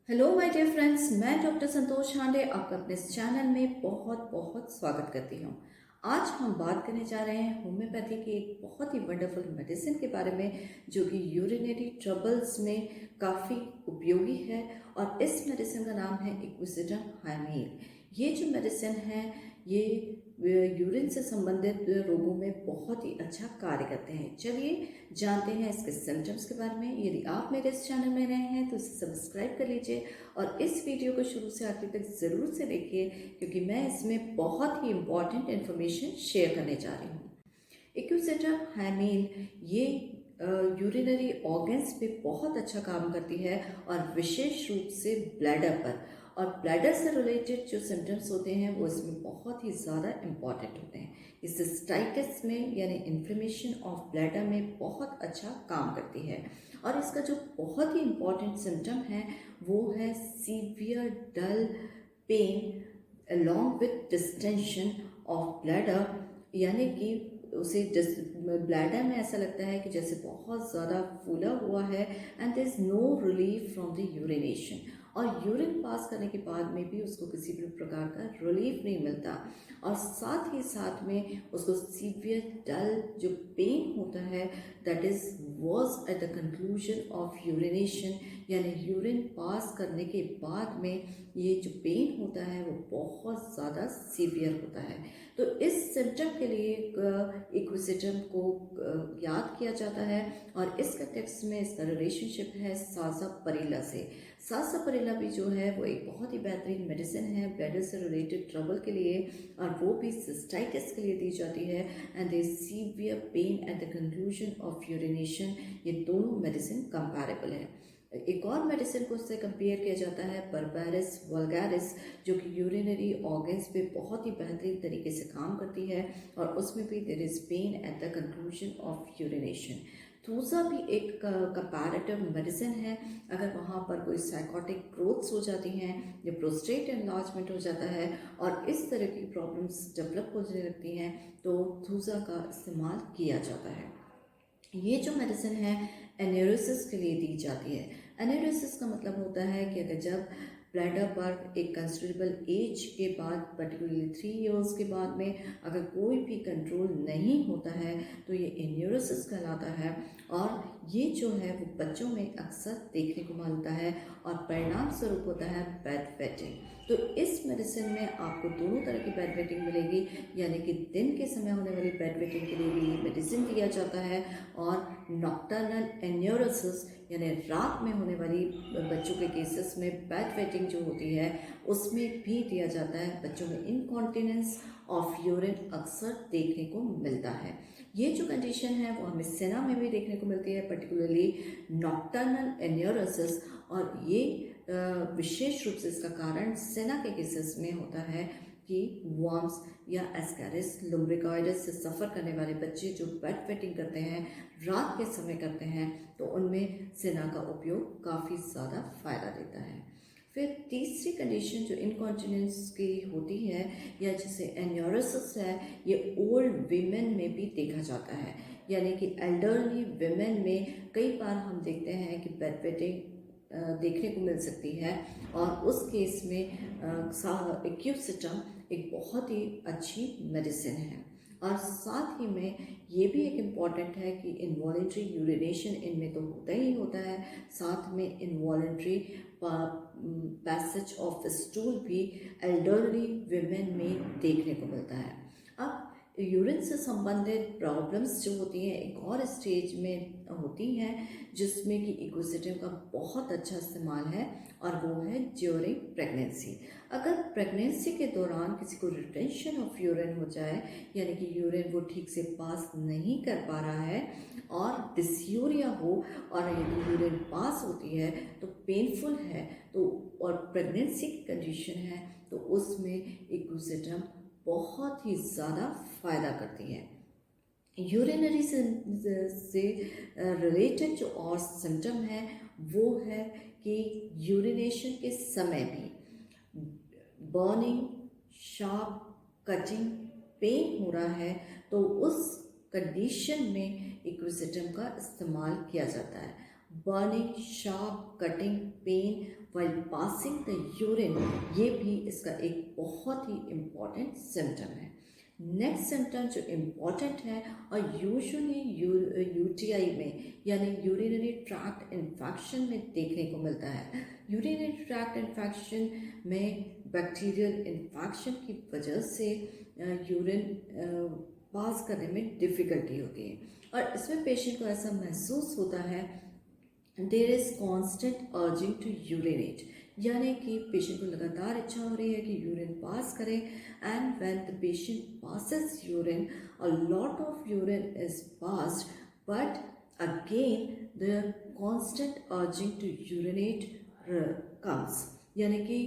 Hello my dear friends, मैं doctor संतोष हांडे आपका अपने इस चैनल में बहुत बहुत स्वागत करती हूँ। आज हम बात करने जा रहे हैं होम्योपैथी की एक बहुत ही वंडरफुल मेडिसिन के बारे में, जो कि यूरिनरी ट्रबल्स में काफ़ी उपयोगी है। और इस मेडिसिन का नाम है इक्विसिडम हाइमील। ये जो मेडिसिन है ये यूरिन से संबंधित रोगों में बहुत ही अच्छा कार्य करते हैं। चलिए जानते हैं इसके सिम्टम्स के बारे में। यदि आप मेरे इस चैनल में नए हैं तो इसे सब्सक्राइब कर लीजिए और इस वीडियो को शुरू से आखिर तक ज़रूर से देखिए, क्योंकि मैं इसमें बहुत ही इम्पॉर्टेंट इन्फॉर्मेशन शेयर करने जा रही हूँ। इक्विसिडम हाइमील ये यूरिनरी ऑर्गन्स पे बहुत अच्छा काम करती है, और विशेष रूप से ब्लैडर पर। और ब्लैडर से रिलेटेड जो सिम्टम्स होते हैं वो इसमें बहुत ही ज़्यादा इम्पॉर्टेंट होते हैं। इस सिस्टाइटिस में यानी इन्फ्लेमेशन ऑफ ब्लैडर में बहुत अच्छा काम करती है। और इसका जो बहुत ही इम्पॉर्टेंट सिम्टम है वो है severe dull pain along with distension of bladder, यानी कि उसे ब्लैडर में ऐसा लगता है कि जैसे बहुत ज़्यादा फूला हुआ है, and there is no relief from the urination. और यूरिन पास करने के बाद में भी उसको किसी भी प्रकार का रिलीफ नहीं मिलता, और साथ ही साथ में उसको सीवियर डल जो पेन होता है, that is was at the conclusion of urination, यानी यूरिन पास करने के बाद में ये जो पेन होता है वो बहुत ज़्यादा सीवियर होता है। तो इस सिम्टम के लिए इक्विसिडम को याद किया जाता है, और इस कंटेक्स्ट में इसका रिलेशनशिप है साजापरिला से। साजापरिला भी जो है वो एक बहुत ही बेहतरीन मेडिसिन है ब्लैडर से रिलेटेड ट्रबल के लिए, और वो भी सिस्टाइटिस के लिए दी जाती है। And they severe pain at the conclusion of urination. ये दोनों मेडिसिन कंपैरेबल है। एक और मेडिसिन को उससे कंपेयर किया जाता है बर्बेरिस वल्गारिस, जो कि यूरिनरी ऑर्गन्स पे बहुत ही बेहतरीन तरीके से काम करती है, और उसमें भी there is pain at the conclusion of urination. थूसा भी एक कंपैरेटिव मेडिसिन है। अगर वहाँ पर कोई साइकोटिक ग्रोथ्स हो जाती हैं या प्रोस्टेट एनलार्जमेंट हो जाता है और इस तरह की प्रॉब्लम्स डेवलप होने लगती हैं, तो थूसा का इस्तेमाल किया जाता है। ये जो मेडिसिन है एन्यूरोसिस के लिए दी जाती है। एन्यूरोसिस का मतलब होता है कि अगर जब ब्लैडर पर एक कंसिडरेबल एज के बाद, पर्टिकुलरली 3 इयर्स के बाद में अगर कोई भी कंट्रोल नहीं होता है, तो ये एन्यूरोसिस कहलाता है। और ये जो है वो बच्चों में अक्सर देखने को मिलता है, और परिणाम स्वरूप होता है बेड वेटिंग। तो इस मेडिसिन में आपको दोनों तरह की बेड वेटिंग मिलेगी, यानी कि दिन के समय होने वाली बेड वेटिंग के लिए भी ये मेडिसिन दिया जाता है, और नॉक्टर्नल एन्यूरोसिस यानी रात में होने वाली बच्चों के केसेस में बेड वेटिंग जो होती है उसमें भी दिया जाता है। बच्चों में इनकॉन्टिनेंस ऑफ यूरिन अक्सर देखने को मिलता है। ये जो कंडीशन है वो हमें सेना में भी देखने को मिलती है, पर्टिकुलरली नॉक्टर्नल एन्यूरोसिस। और ये विशेष रूप से इसका कारण सेना के केसेस में होता है कि वर्म्स या एस्कैरिस लुम्ब्रिकॉइडस से सफ़र करने वाले बच्चे जो बेड वेटिंग करते हैं, रात के समय करते हैं, तो उनमें सेना का उपयोग काफ़ी ज़्यादा फ़ायदा देता है। फिर तीसरी कंडीशन जो इनकॉन्टिनेंस की होती है या जिसे एन्यूरोसिस है, ये ओल्ड वीमेन में भी देखा जाता है, यानी कि एल्डरली वीमेन में कई बार हम देखते हैं कि बेड वेटिंग देखने को मिल सकती है, और उस केस में इक्विसिडम एक बहुत ही अच्छी मेडिसिन है। और साथ ही में ये भी एक इम्पॉर्टेंट है कि इनवॉलेंट्री यूरिनेशन इनमें तो होता ही होता है, साथ में इनवॉलेंट्री पैसेज ऑफ स्टूल भी एल्डरली विमेन में देखने को मिलता है। अब यूरिन से संबंधित प्रॉब्लम्स जो होती हैं एक और स्टेज में होती हैं, जिसमें कि इक्विसिडम का बहुत अच्छा इस्तेमाल है, और वो है ड्यूरिंग प्रेगनेंसी। अगर प्रेगनेंसी के दौरान किसी को रिटेंशन ऑफ यूरिन हो जाए, यानी कि यूरिन वो ठीक से पास नहीं कर पा रहा है, और डिस्यूरिया हो, और यदि यूरिन पास होती है तो पेनफुल है, तो और प्रेगनेंसी की कंडीशन है, तो उसमें इक्विसिडम बहुत ही ज़्यादा फ़ायदा करती है। यूरिनरी से रिलेटेड जो और सिम्टम है वो है कि यूरिनेशन के समय भी बर्निंग, शार्प कटिंग पेन हो रहा है, तो उस कंडीशन में इक्विसिडम का इस्तेमाल किया जाता है। Burning, sharp, cutting pain while passing the urine, ये भी इसका एक बहुत ही इम्पॉर्टेंट सिम्टम है। नेक्स्ट सिम्टम जो इम्पॉर्टेंट है और यूजुअली यूटीआई में यानी यूरिनरी ट्रैक्ट इन्फेक्शन में देखने को मिलता है। यूरिनरी ट्रैक्ट इन्फेक्शन में बैक्टीरियल इन्फेक्शन की वजह से यूरिन पास करने में डिफ़िकल्टी होती है और इसमें पेशेंट को ऐसा महसूस होता है there is constant urging to urinate, यानी कि पेशेंट को लगातार इच्छा हो रही है कि यूरिन पास करें। And when the patient passes urine, a lot of urine is passed, but again the constant urging to urinate comes, यानी कि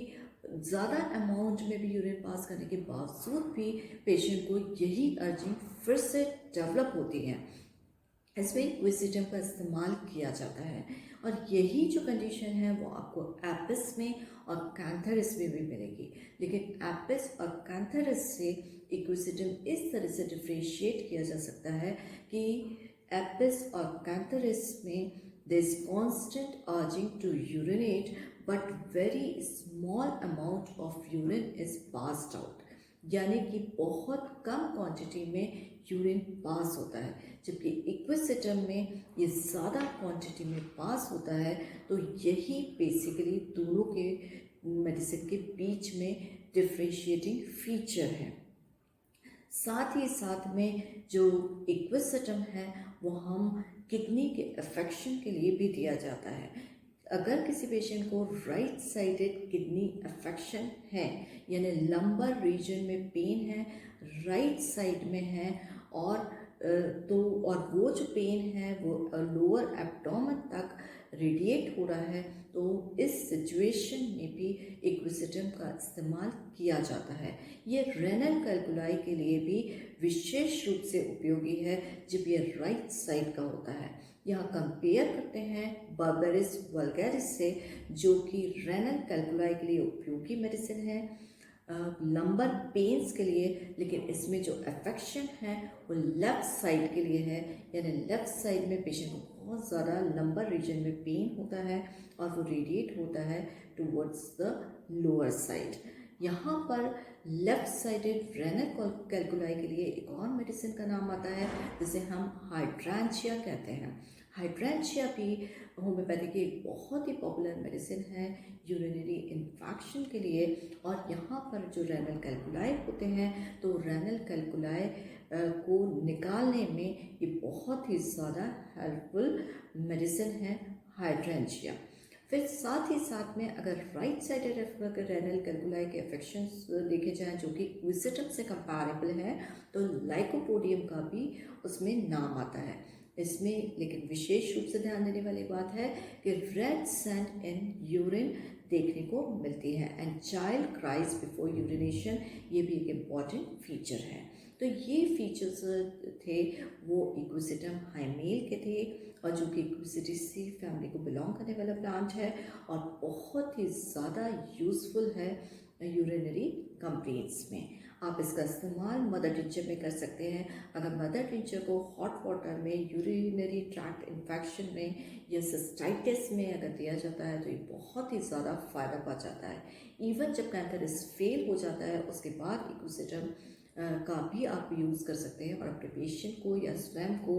ज़्यादा अमाउंट में भी यूरिन पास करने के बावजूद भी पेशेंट को यही अर्जिंग फिर से डेवलप होती है। इसमें क्विसिटम का इस्तेमाल किया जाता है और यही जो कंडीशन है वो आपको एपिस में और कैंथरस में भी मिलेगी। लेकिन एपिस और कैंथरस से इक्विसिटम इस तरह से डिफ्रेंशिएट किया जा सकता है कि एपिस और कैंथरस में there is constant urging to urinate but very small amount of urine is passed out, यानी कि बहुत कम क्वांटिटी में यूरिन पास होता है, जबकि इक्विसिटम में ये ज़्यादा क्वांटिटी में पास होता है। तो यही बेसिकली दोनों के मेडिसिन के बीच में डिफ्रेंशिएटिंग फीचर है। साथ ही साथ में जो इक्विसिटम है वो हम किडनी के अफेक्शन के लिए भी दिया जाता है। अगर किसी पेशेंट को राइट साइडेड किडनी अफेक्शन है यानी लंबर रीजन में पेन है, राइट साइड में है और और वो जो पेन है वो लोअर एब्डोमेन तक रेडिएट हो रहा है, तो इस सिचुएशन में भी इक्विसिटम का इस्तेमाल किया जाता है। ये रेनल कैल्कुलाई के लिए भी विशेष रूप से उपयोगी है जब ये राइट साइड का होता है। यहाँ कंपेयर करते हैं बर्बेरिस वल्गैरिस से, जो कि रेनल कैल्कुलाई के लिए उपयोगी मेडिसिन है लंबर पेन्स के लिए, लेकिन इसमें जो अफेक्शन है वो लेफ़्ट साइड के लिए है, यानी लेफ़्ट साइड में पेशेंट को बहुत ज़्यादा लंबर रीजन में पेन होता है और वो रेडिएट होता है टुवर्ड्स द लोअर साइड। यहाँ पर लेफ़्ट साइडेड रेनल कैल्कुलाई के लिए एक और मेडिसिन का नाम आता है जिसे हम हाइड्रेंशिया कहते हैं। हाइड्रेंशिया भी होम्योपैथी की एक बहुत ही पॉपुलर मेडिसिन है यूरिनरी इन्फेक्शन के लिए। और यहाँ पर जो रेनल कैल्कुलाई होते हैं तो रेनल कैल्कुलाई को निकालने में ये बहुत ही ज़्यादा हेल्पफुल मेडिसिन है हाइड्रेंशिया। फिर साथ ही साथ में अगर राइट साइडेड रेनल कैल्कुलाई के अफेक्शंस देखे जाएं जो कि क्विसिटम से कंपैरेबल है, तो लाइकोपोडियम का भी उसमें नाम आता है। इसमें लेकिन विशेष रूप से ध्यान देने वाली बात है कि रेड सैंड इन यूरिन देखने को मिलती है and child cries before urination, ये भी एक इम्पॉर्टेंट फीचर है। तो ये फीचर्स थे वो इक्विसिटम हाइमेल के थे और जो कि इक्विसिटेसी फैमिली को बिलोंग करने वाला प्लांट है और बहुत ही ज़्यादा यूज़फुल है यूरिनरी कंप्लेंट्स में। आप इसका इस्तेमाल मदर टिंचर में कर सकते हैं। अगर मदर टिंचर को हॉट वाटर में यूरिनरी ट्रैक्ट इन्फेक्शन में या सिस्टाइटिस में अगर दिया जाता है तो ये बहुत ही ज़्यादा फ़ायदा पहुंचाता है। इवन जब कैंथरस फेल हो जाता है उसके बाद इक्विसिटम का भी आप यूज़ कर सकते हैं और अपने पेशेंट को या स्वयं को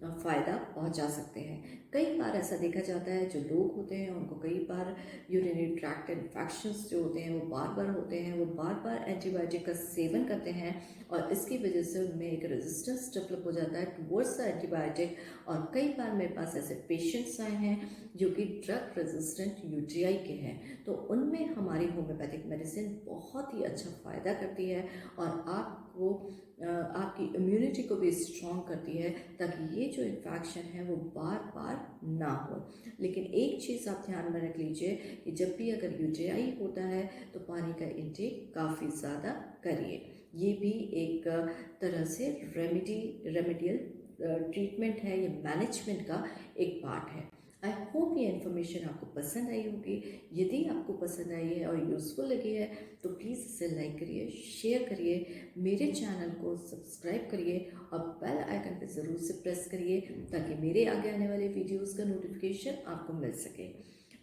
फ़ायदा पहुंचा सकते हैं। कई बार ऐसा देखा जाता है जो लोग होते हैं उनको कई बार यूरिनरी ट्रैक्ट इन्फेक्शंस जो होते हैं वो बार बार होते हैं, वो बार बार एंटीबायोटिक का सेवन करते हैं और इसकी वजह से उनमें एक रेजिस्टेंस डेवलप हो जाता है टुवर्ड्स द एंटीबायोटिक। और कई बार मेरे पास ऐसे पेशेंट्स आए हैं जो कि ड्रग रेजिस्टेंट यूटीआई के हैं, तो उनमें हमारी होम्योपैथिक मेडिसिन बहुत ही अच्छा फ़ायदा करती है और आपको आपकी इम्यूनिटी को भी स्ट्रॉन्ग करती है ताकि ये जो इन्फेक्शन है वो बार बार ना हो। लेकिन एक चीज़ आप ध्यान में रख लीजिए कि जब भी अगर यूटीआई होता है तो पानी का इंटेक काफ़ी ज़्यादा करिए। ये भी एक तरह से रेमेडियल ट्रीटमेंट है, ये मैनेजमेंट का एक पार्ट है। आई होप ये इन्फॉर्मेशन आपको पसंद आई होगी। यदि आपको पसंद आई है और यूज़फुल लगी है तो प्लीज़ इसे लाइक करिए, शेयर करिए, मेरे चैनल को सब्सक्राइब करिए और बेल आइकन पे ज़रूर से प्रेस करिए ताकि मेरे आगे आने वाले वीडियोस का नोटिफिकेशन आपको मिल सके।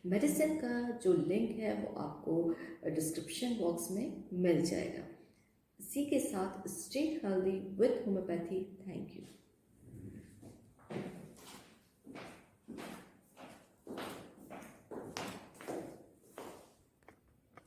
मेडिसिन का जो लिंक है वो आपको डिस्क्रिप्शन बॉक्स में मिल जाएगा। इसी के साथ stay healthy with homeopathy. Thank you.